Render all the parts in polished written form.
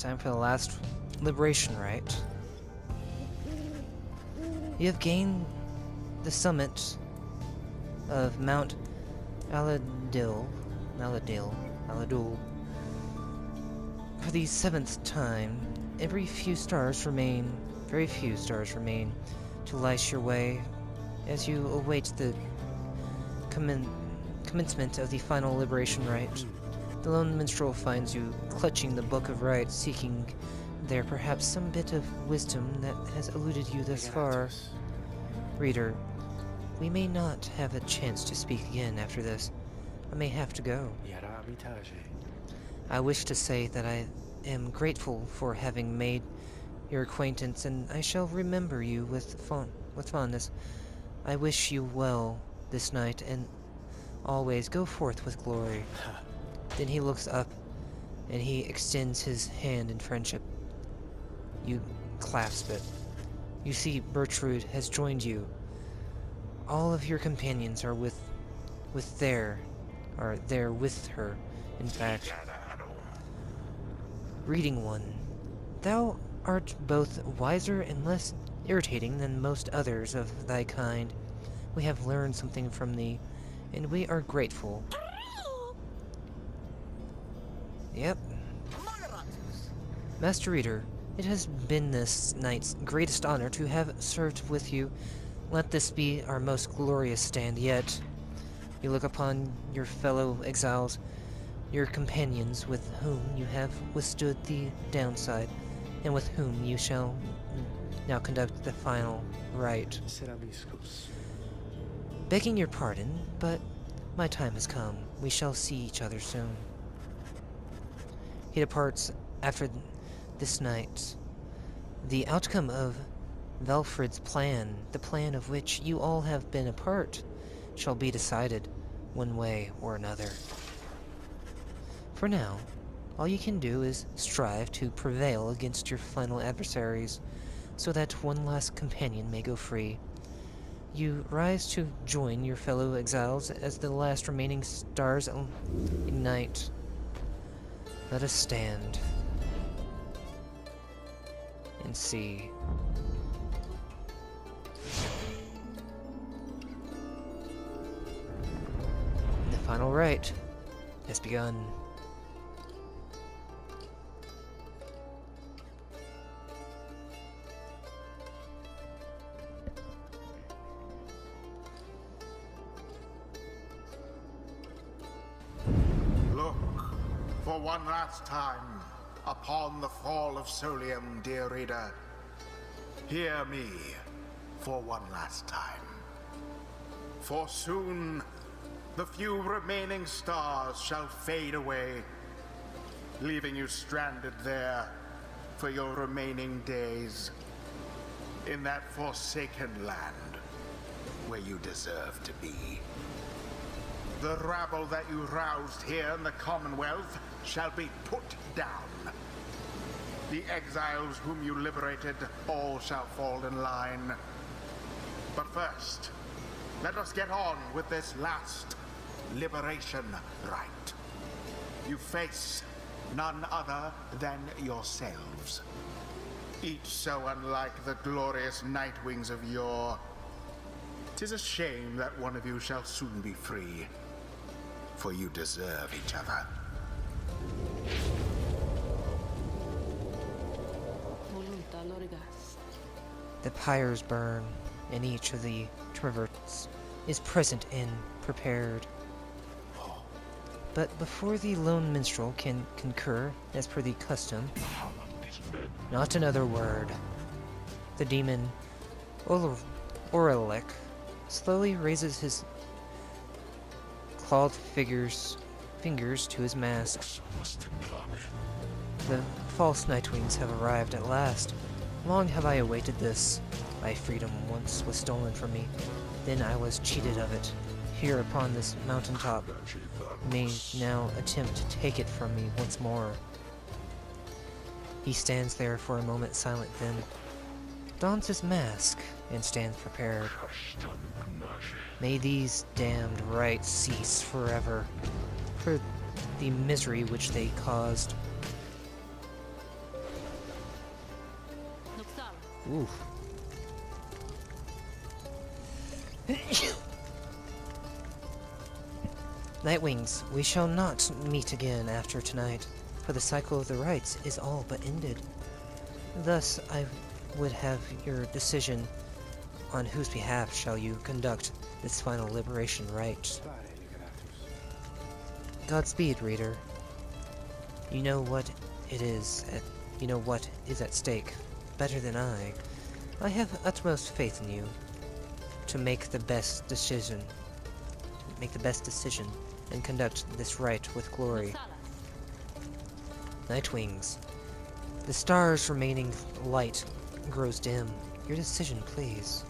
time for the last liberation rite. You have gained the summit of Mount Aladil. For the 7th time, very few stars remain to light your way as you await the commencement of the final liberation rite. The lone minstrel finds you clutching the book of rites, seeking there perhaps some bit of wisdom that has eluded you thus far. Reader, we may not have a chance to speak again after this. I may have to go. I wish to say that I am grateful for having made your acquaintance, and I shall remember you with fondness. I wish you well this night, and always go forth with glory. Then he looks up, and he extends his hand in friendship. You clasp it. You see Bertrude has joined you. All of your companions are there with her, in fact. Reading one, thou art both wiser and less irritating than most others of thy kind. We have learned something from thee, and we are grateful. Yep. Master Reader, it has been this night's greatest honor to have served with you. Let this be our most glorious stand yet. You look upon your fellow exiles, your companions with whom you have withstood the downside, and with whom you shall now conduct the final rite. Begging your pardon, but my time has come. We shall see each other soon. He departs after this night. The outcome of Valfred's plan, the plan of which you all have been a part, shall be decided one way or another. For now, all you can do is strive to prevail against your final adversaries, so that one last companion may go free. You rise to join your fellow exiles as the last remaining stars ignite. Let us stand and see. The final rite has begun. Look, for one last time, upon the fall of Solium, dear reader. Hear me for one last time. For soon, the few remaining stars shall fade away, leaving you stranded there for your remaining days, in that forsaken land where you deserve to be. The rabble that you roused here in the Commonwealth shall be put down. The exiles whom you liberated, all shall fall in line. But first, let us get on with this last liberation rite. You face none other than yourselves. Each so unlike the glorious Nightwings of yore. 'Tis a shame that one of you shall soon be free, for you deserve each other. The pyres burn, and each of the triverts is present and prepared. But before the lone minstrel can concur, as per the custom, not another word. The demon Orelek slowly raises his clawed fingers to his mask. The false Nightwings have arrived at last. Long have I awaited this. My freedom once was stolen from me, then I was cheated of it. Here upon this mountaintop, may now attempt to take it from me once more. He stands there for a moment silent, then dons his mask and stands prepared. May these damned rites cease forever, for the misery which they caused. Oof. Nightwings, we shall not meet again after tonight, for the cycle of the rites is all but ended. Thus, I would have your decision on whose behalf shall you conduct this final liberation rite. Godspeed, reader. You know what is at stake better than I. I have utmost faith in you to make the best decision. And conduct this rite with glory. Nightwings, the star's remaining light grows dim. Your decision, please.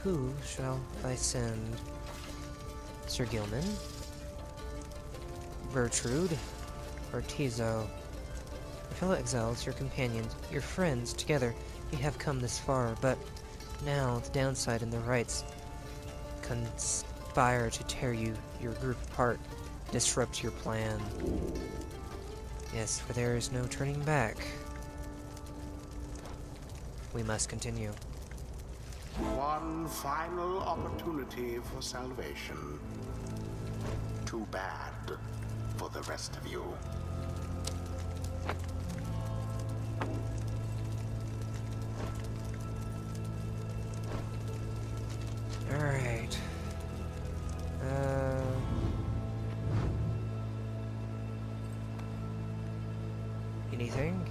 Who shall I send? Sir Gilman? Bertrude? Or Tizo? Your fellow exiles, your companions, your friends, together, you have come this far, but now the downside and the rites conspire to tear your group apart, disrupt your plan. Yes, for there is no turning back. We must continue. One final opportunity for salvation. Too bad for the rest of you. Alright. Anything?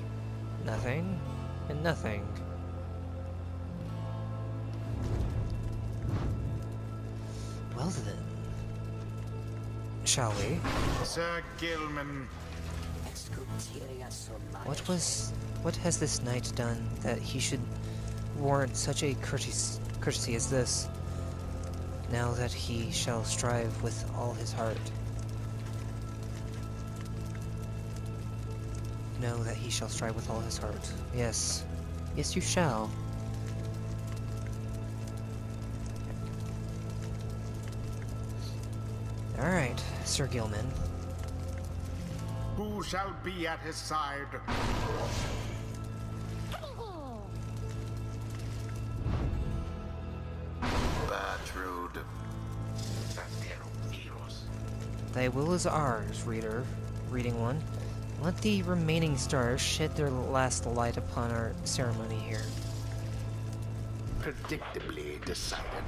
Nothing? And nothing. Well then. Shall we? Sir Gilman. What has this knight done that he should warrant such a courtesy as this? Now that he shall strive with all his heart. Know that he shall strive with all his heart. Yes. Yes, you shall. Alright, Sir Gilman. Who shall be at his side? Bertrude. Thy will is ours, reader. Reading one. Let the remaining stars shed their last light upon our ceremony here. Predictably decided.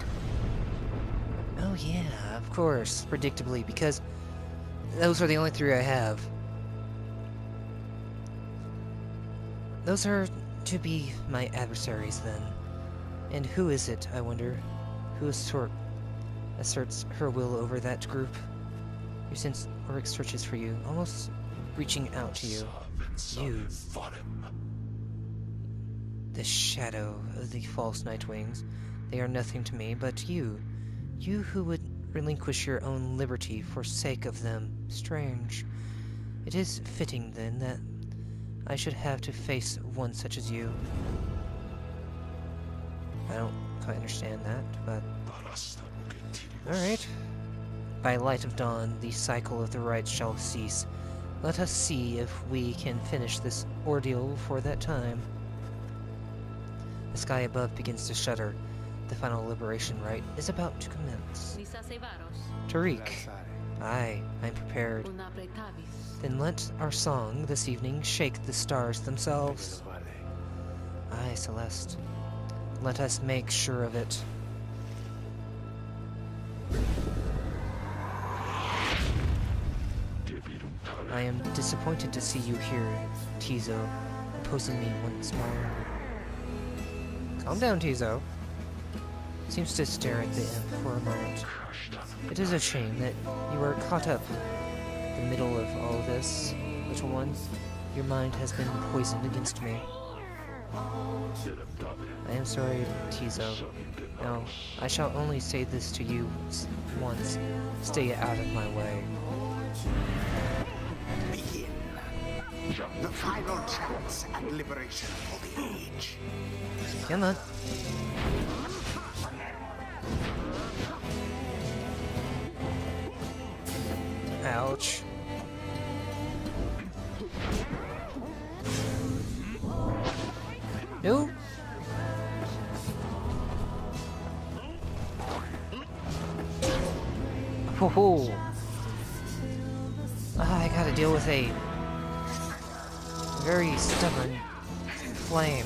Oh yeah, of course, predictably, because those are the only three I have. Those are to be my adversaries, then. And who is it, I wonder, who asserts her will over that group? You sense Oryx searches for you, almost reaching out to you. You. The shadow of the false Nightwings. They are nothing to me, but you. You who would relinquish your own liberty for sake of them. Strange. It is fitting, then, that I should have to face one such as you. I don't quite understand that, but... Alright. By light of dawn, the cycle of the rites shall cease. Let us see if we can finish this ordeal before that time. The sky above begins to shudder. The final liberation rite is about to commence. Tariq. Aye, I'm prepared. Then let our song this evening shake the stars themselves. Aye, Celeste. Let us make sure of it. I am disappointed to see you here, Tizo, opposing me once more. Calm down, Tizo. Seems to stare at the imp for a moment. It is a shame that you are caught up in the middle of all this, little one. Your mind has been poisoned against me. I am sorry, Tizo. No, I shall only say this to you once. Stay out of my way. Begin. The final chance at liberation for the age. Come on. Ouch. No. Ho ho. Ah, I gotta deal with a very stubborn flame.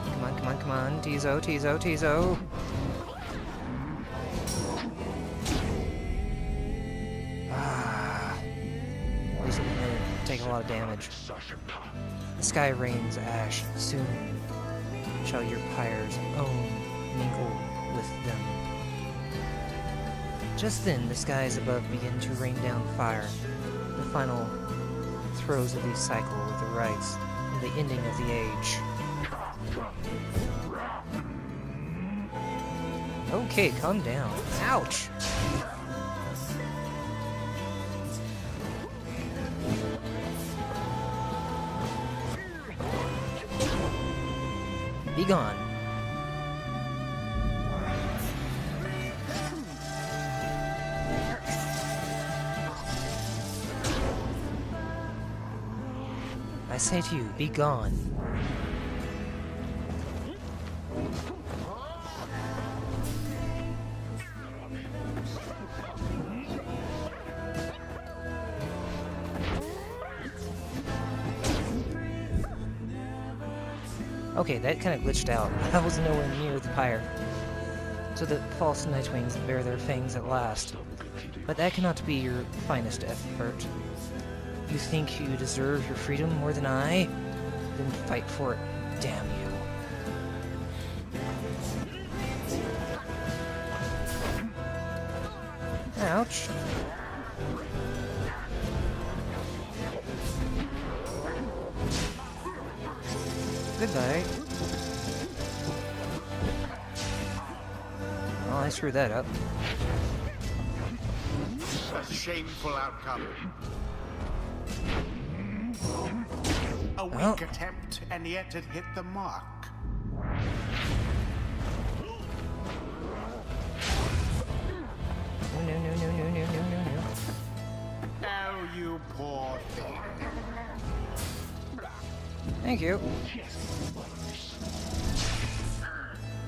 Come on, come on, come on. Tizo, Tizo, Tizo. Ah. At least it didn't take a lot of damage. The sky rains ash. Soon shall your pyres own mingle with them. Just then, the skies above begin to rain down fire. The final throes of the cycle of the rites, and the ending of the age. Okay, calm down. Ouch! Be gone. I say to you, be gone. Okay, that kind of glitched out. I was nowhere near the pyre. So the false Nightwings bear their fangs at last. But that cannot be your finest effort. You think you deserve your freedom more than I? Then fight for it, damn you. Ouch. Goodbye. Oh, I screwed that up. A shameful outcome. A weak attempt, and yet it hit the mark. No, no, no, no, no, no, no, no, no. Oh, you poor thing. Thank you.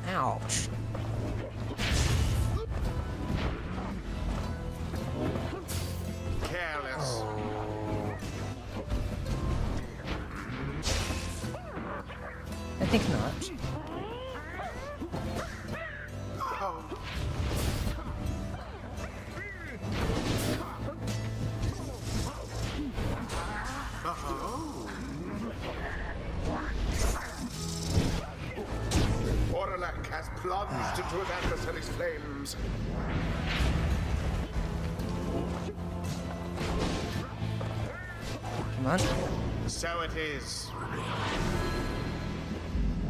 Ouch. Careless. Oh. I think not. Oh. Oh. Orlac has plunged into his adversary's flames. Come on. So it is.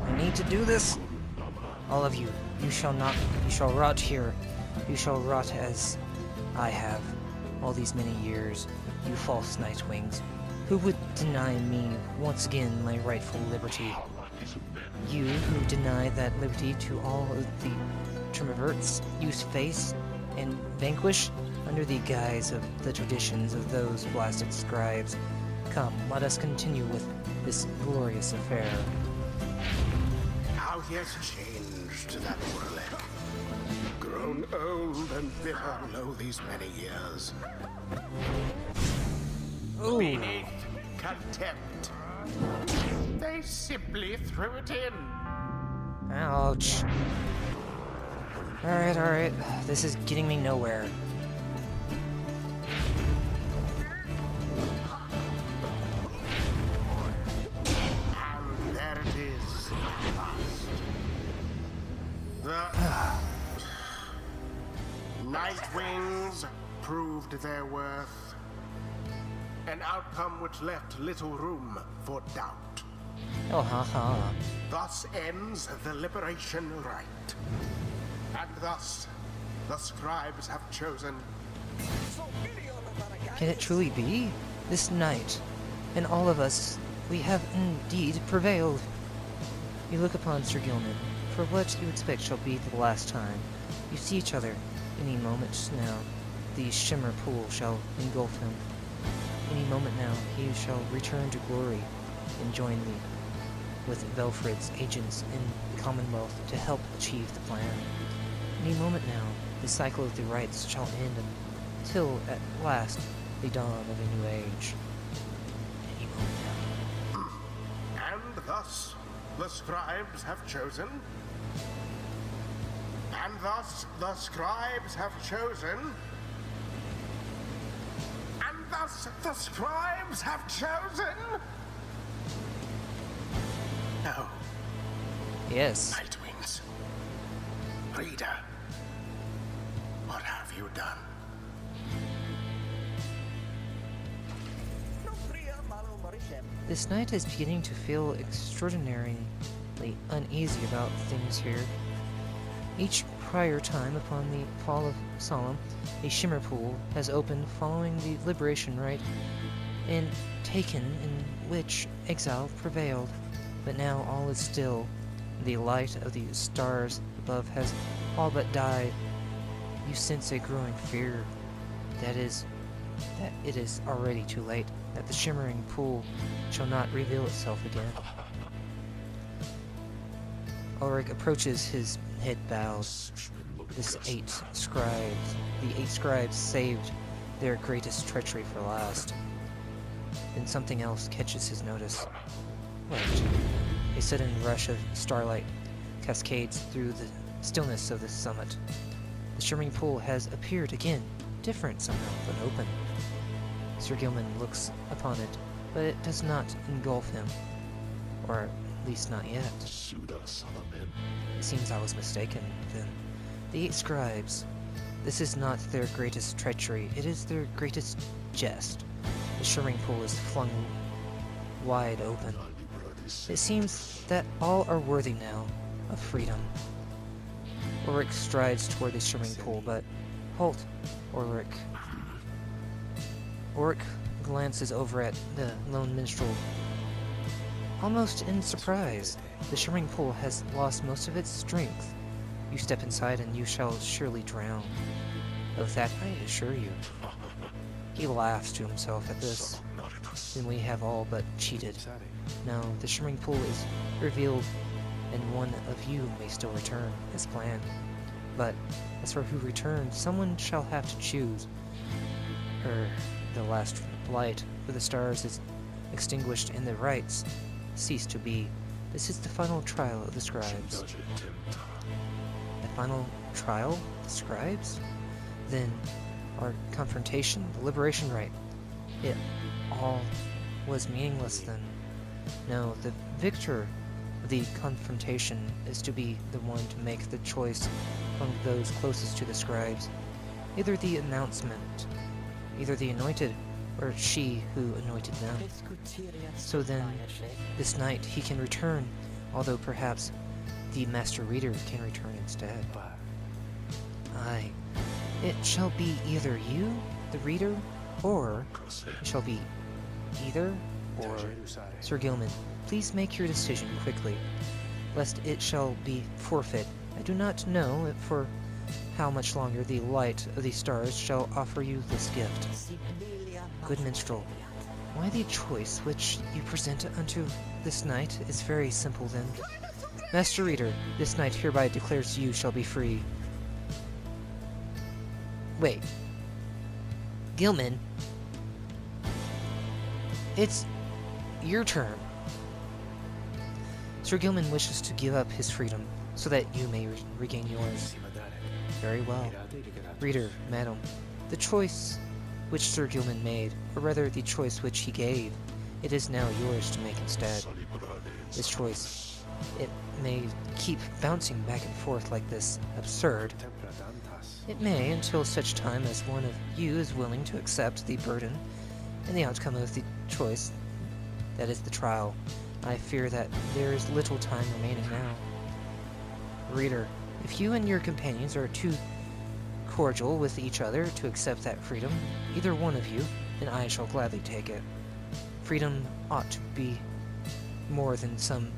I need to do this. All of you, you shall rot here. You shall rot as I have all these many years, you false Nightwings. Who would deny me once again my rightful liberty? You who deny that liberty to all of the Triumvirs you face and vanquish under the guise of the traditions of those blasted scribes. Come, let us continue with this glorious affair. How he has changed, that Orlac. Grown old and bitter lo these many years. Ooh. Beneath contempt. They simply threw it in. Ouch. Alright, alright. This is getting me nowhere. And there it is. The Nightwings proved their worth. An outcome which left little room for doubt. Oh, haha. Thus ends the liberation rite. And thus, the scribes have chosen. Can it truly be? This night, and all of us, we have indeed prevailed. You look upon Sir Gilman, for what you expect shall be the last time. You see each other any moment now. the shimmer pool shall engulf him. Any moment now, he shall return to glory and join with Velfred's agents in the Commonwealth to help achieve the plan. Any moment now, the cycle of the rites shall end until, at last, the dawn of a new age. Any moment now. And thus, the scribes have chosen. And thus, the scribes have chosen. And thus, the scribes have chosen. No. Yes. Nightwings. Reader, what have you done? This knight is beginning to feel extraordinarily uneasy about things here. Each prior time upon the fall of Solemn, a shimmer pool has opened following the liberation rite and taken in which exile prevailed. But now all is still. The light of the stars above has all but died. You sense a growing fear that it is already too late, that the shimmering pool shall not reveal itself again. Ulrich approaches, his head bows. The eight scribes saved their greatest treachery for last. Then something else catches his notice. Wait. A sudden rush of starlight cascades through the stillness of the summit. The shimmering pool has appeared again, different somehow, but open. Sir Gilman looks upon it, but it does not engulf him. Or at least not yet. It seems I was mistaken, then. The eight scribes. This is not their greatest treachery, it is their greatest jest. The shimmering pool is flung wide open. It seems that all are worthy now of freedom. Ulrich strides toward the shimmering pool, but halt, Ulrich. Ulrich glances over at the lone minstrel. Almost in surprise, the shimmering pool has lost most of its strength. You step inside and you shall surely drown. Of that I assure you. He laughs to himself at this. Then we have all but cheated. Now, the shimmering pool is revealed, and one of you may still return, as planned. But, as for who returns, someone shall have to choose. The last light for the stars is extinguished and the rites cease to be. This is the final trial of the scribes. The final trial of the scribes? Then, our confrontation, the liberation rite, it all was meaningless then. No, the victor of the confrontation is to be the one to make the choice among those closest to the scribes. Either the announcement, either the anointed, or she who anointed them. So then, this night he can return, although perhaps the Master Reader can return instead. Aye, it shall be either you, the Reader, or it shall be either or. Sir Gilman, please make your decision quickly, lest it shall be forfeit. I do not know for how much longer the light of the stars shall offer you this gift. Good minstrel, why the choice which you present unto this knight is very simple then. Master Reader, this knight hereby declares you shall be free. Wait. Gilman? It's your turn. Sir Gilman wishes to give up his freedom so that you may regain yours. Very well. Reader, madam, the choice which Sir Gilman made, or rather the choice which he gave, it is now yours to make instead. This choice, it may keep bouncing back and forth like this absurd. It may until such time as one of you is willing to accept the burden and the outcome of the choice, that is the trial. I fear that there is little time remaining now. Reader, if you and your companions are too cordial with each other to accept that freedom, either one of you, then I shall gladly take it. Freedom ought to be more than some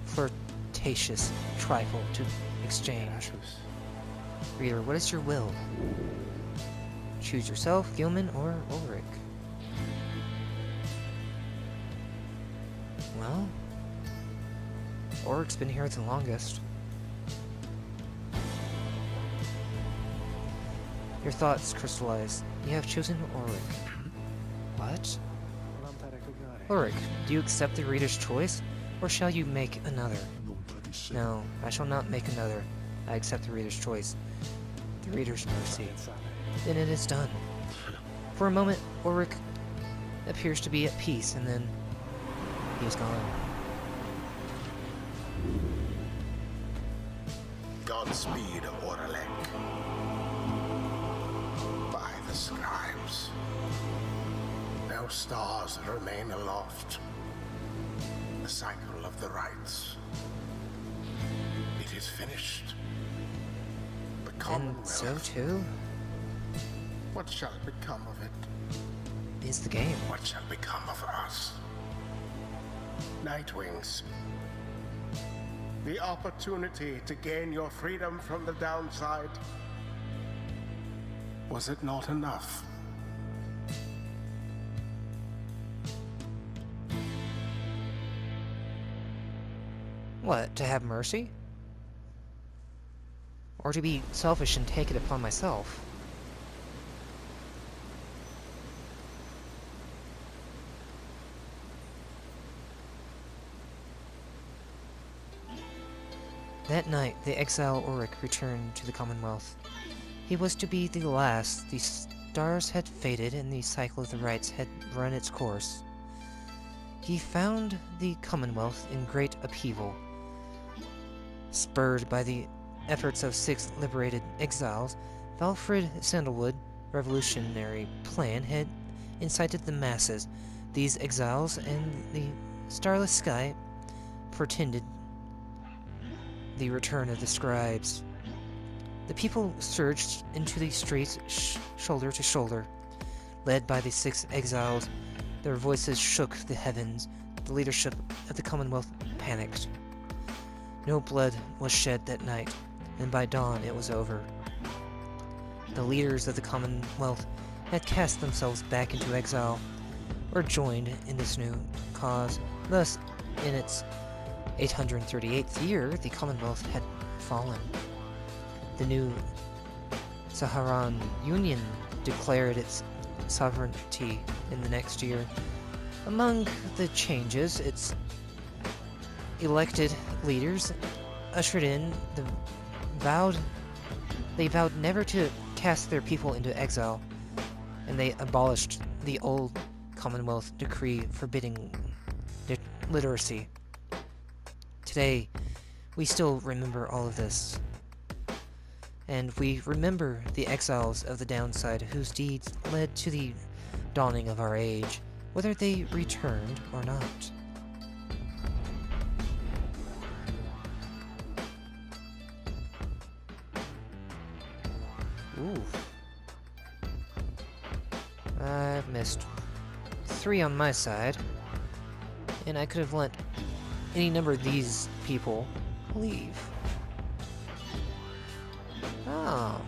flirtatious trifle to exchange. Reader, what is your will? Choose yourself, Gilman, or Ulrich. Well, Ulrich's been here the longest. Your thoughts crystallize. You have chosen Ulrich. What? Ulrich, do you accept the reader's choice, or shall you make another? No, I shall not make another. I accept the reader's choice. The reader's mercy. Then it is done. For a moment, Ulrich appears to be at peace, and then he is gone. Godspeed, Oralek. By the scribes. No stars remain aloft. The cycle of the rites. It is finished. The And Commonwealth. so too What shall become of it? is the game. What shall become of us? Nightwings. The opportunity to gain your freedom from the downside. Was it not enough? What, to have mercy? Or to be selfish and take it upon myself? That night, the exile Ulrich returned to the Commonwealth. He was to be the last. The stars had faded and the cycle of the rites had run its course. He found the Commonwealth in great upheaval. Spurred by the efforts of 6 liberated exiles, Valfrid Sandalwood's revolutionary plan had incited the masses. These exiles and the starless sky portended the return of the scribes. The people surged into the streets shoulder to shoulder. Led by the 6 exiles, their voices shook the heavens. The leadership of the Commonwealth panicked. No blood was shed that night, and by dawn it was over. The leaders of the Commonwealth had cast themselves back into exile, or joined in this new cause. Thus, in its 838th year, the Commonwealth had fallen. The new Saharan Union declared its sovereignty in the next year. Among the changes, its elected leaders ushered in they vowed never to cast their people into exile, and they abolished the old Commonwealth decree forbidding literacy. Today, we still remember all of this. And we remember the exiles of the downside whose deeds led to the dawning of our age, whether they returned or not. Ooh. I've missed 3 on my side, and I could have let any number of these people leave. Oh.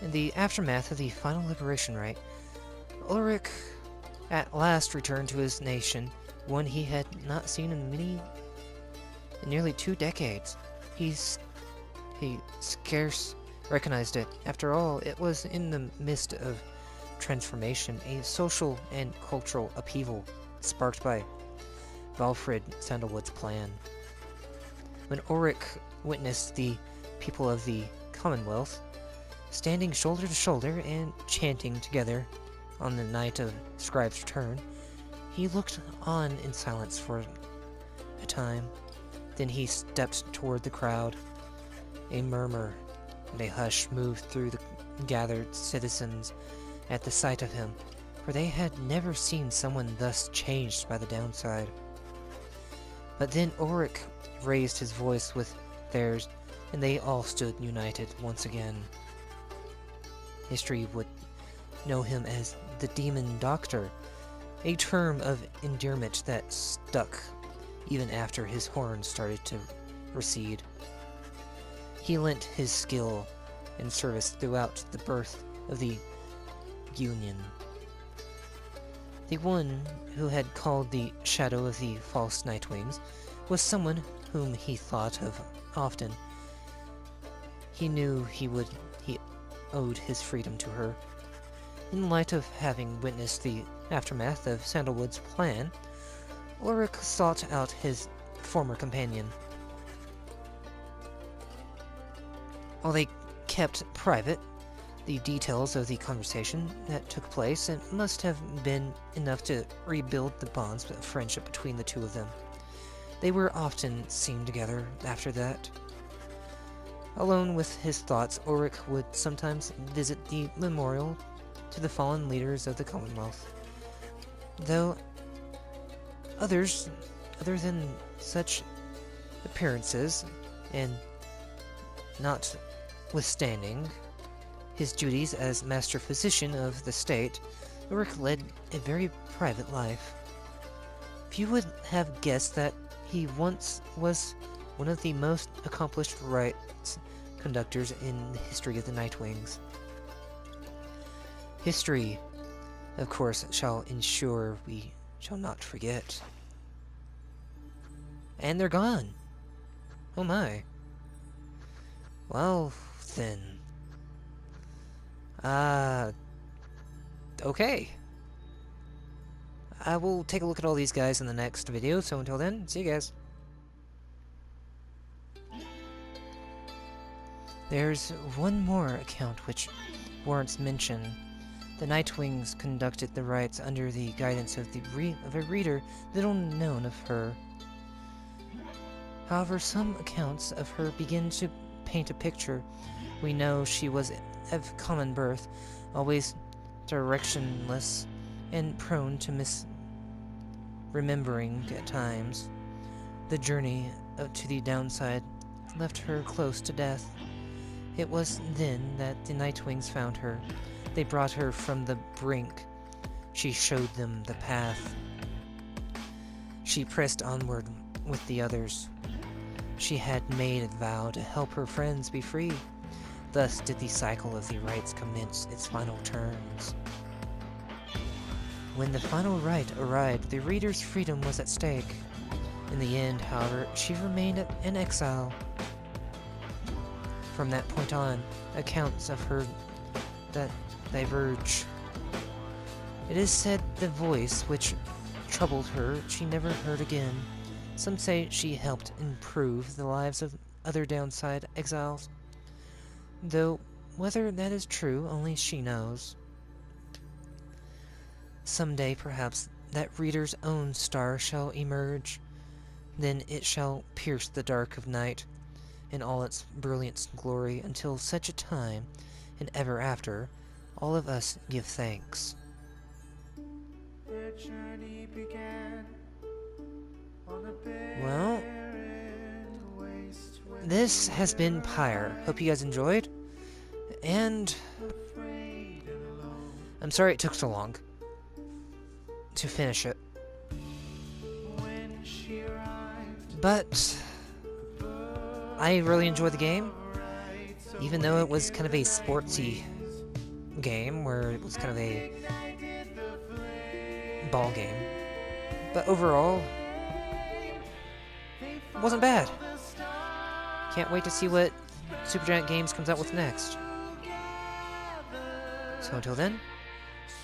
In the aftermath of the final liberation rite, Ulrich at last returned to his nation, one he had not seen in nearly 2 decades. He scarce recognized it. After all, it was in the midst of transformation, a social and cultural upheaval sparked by Valfrid Sandalwood's plan. When Ulrich witnessed the people of the Commonwealth standing shoulder to shoulder and chanting together on the night of Scribe's return, he looked on in silence for a time. Then he stepped toward the crowd. A murmur and a hush moved through the gathered citizens at the sight of him, for they had never seen someone thus changed by the downside. But then Ulrich raised his voice with theirs, and they all stood united once again. History would know him as the Demon Doctor, a term of endearment that stuck even after his horns started to recede. He lent his skill and service throughout the birth of the Union. The one who had called the shadow of the false Nightwings was someone whom he thought of often. He knew he owed his freedom to her. In light of having witnessed the aftermath of Sandalwood's plan, Ulrich sought out his former companion. While they kept private the details of the conversation that took place, it must have been enough to rebuild the bonds of friendship between the two of them. They were often seen together after that. Alone with his thoughts, Ulrich would sometimes visit the memorial to the fallen leaders of the Commonwealth. Though other than such appearances, and notwithstanding his duties as master physician of the state, Ulrich led a very private life. Few would have guessed that he once was one of the most accomplished rites conductors in the history of the Nightwings. History, of course, shall ensure we shall not forget. And they're gone. Oh my. Well, then. Okay. I will take a look at all these guys in the next video, so until then, see you guys. There's one more account which warrants mention. The Nightwings conducted the rites under the guidance of a reader little known of her. However, some accounts of her begin to paint a picture. We know she was of common birth, always directionless, and prone to misremembering at times. The journey to the downside left her close to death. It was then that the Nightwings found her. They brought her from the brink. She showed them the path. She pressed onward with the others. She had made a vow to help her friends be free. Thus did the cycle of the rites commence its final turns. When the final rite arrived, the reader's freedom was at stake. In the end, however, she remained in exile. From that point on, accounts of her that diverge. It is said the voice which troubled her she never heard again. Some say she helped improve the lives of other downside exiles, though whether that is true only she knows. Someday, perhaps, that reader's own star shall emerge. Then it shall pierce the dark of night in all its brilliant glory, until such a time, and ever after, all of us give thanks. Their journey began on a Well, barren waste when this has been Pyre. Hope you guys enjoyed, and afraid and alone. I'm sorry it took so long to finish it, When she arrived, but I really enjoyed the game, right, so even though it was kind of a sportsy game, where it was kind of a ignited the flame. ball game. But overall, They it wasn't bad. followed the stars Can't wait to see what Supergiant Games comes out with next. together. So until then,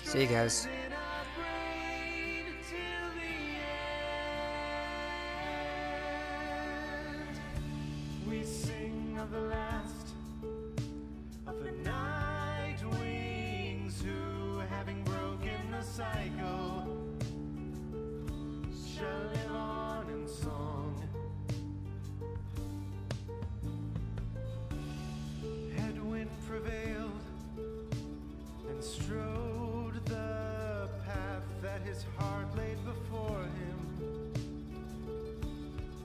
see you guys. In our brain till the end. We sing of the last of the Nightwings who, having broken the cycle, shall live on in song. Headwind prevailed and strode the path that his heart laid before him.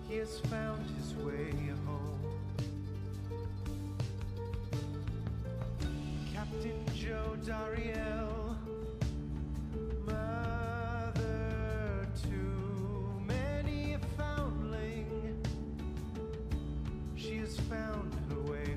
He has found his way home. Captain Joe Dariel, mother to many a foundling, she has found her way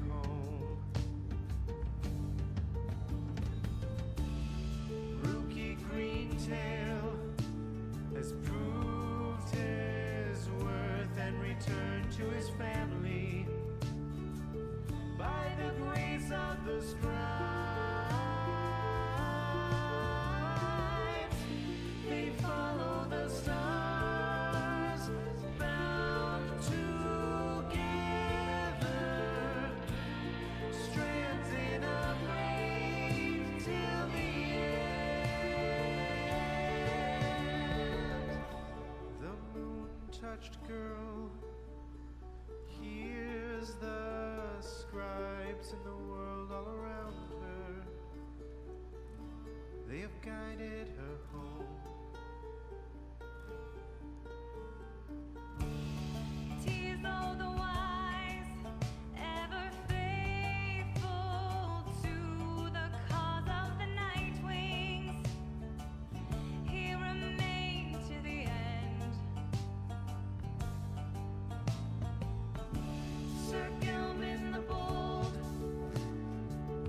touched girl. Hears the scribes in the world all around her. They have guided her home. Tears all the wise, ever faithful to the cause of the Nightwings. He remained to the end. Sir Gilman the Bold,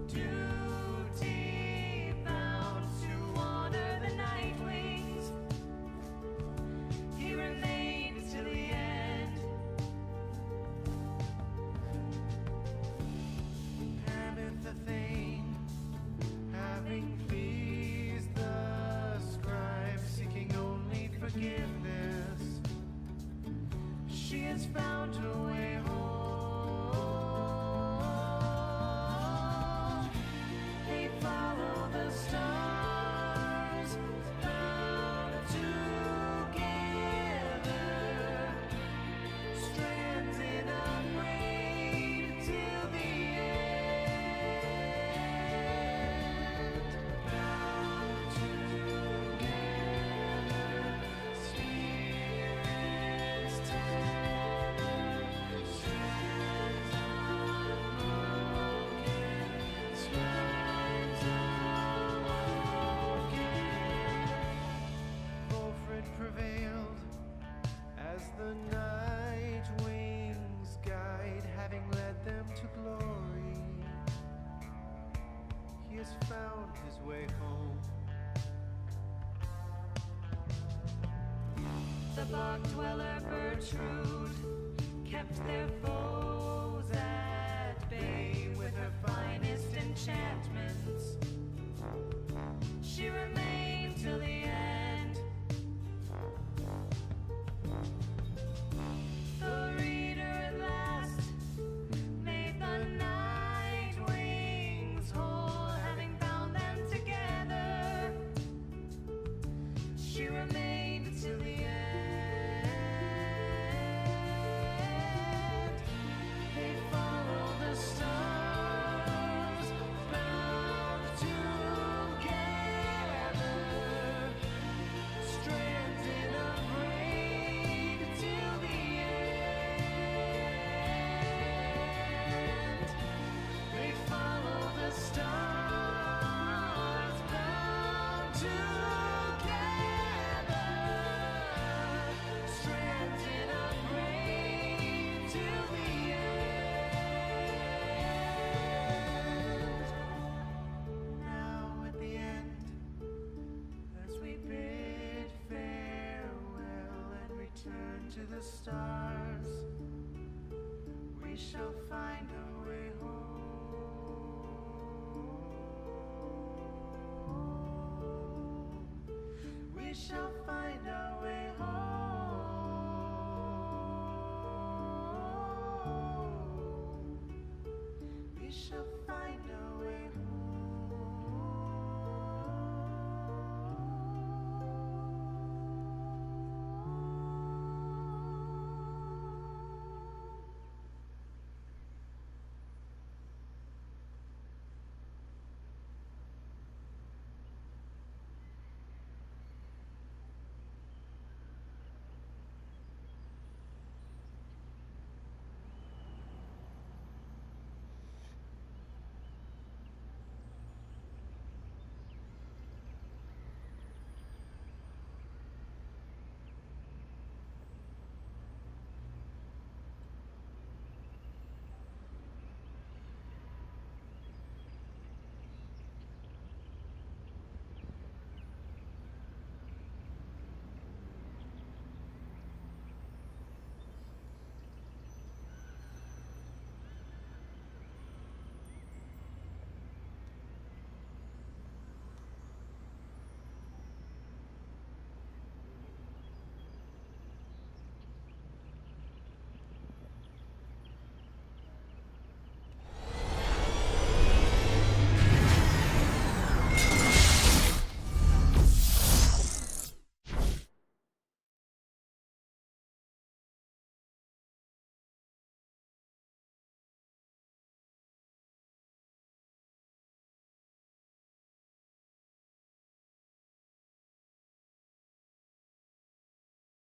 duty bound to honor the Nightwings. He remained to the end. Hermit the Thane, having pleased the scribe, seeking only forgiveness, she has found her way home. They follow the stars, bound together, strands in a braid till the end. Bound together, spirits tether, strands unbroken, scribes awoken. Wilfred prevailed as the Nightwings guide, having led them to glory. He has found his way home. The bog dweller Bertrude kept their foes at bay with her finest enchantments. She remained till the end. The reader at last made the Nightwings whole, having bound them together. She remained till the end. They follow the stars, bound together, strands in a braid till the end. They follow the stars, bound together, strands in a braid till the end. Now at the end, as we bid farewell and return to the stars, we shall find our way home. We shall find our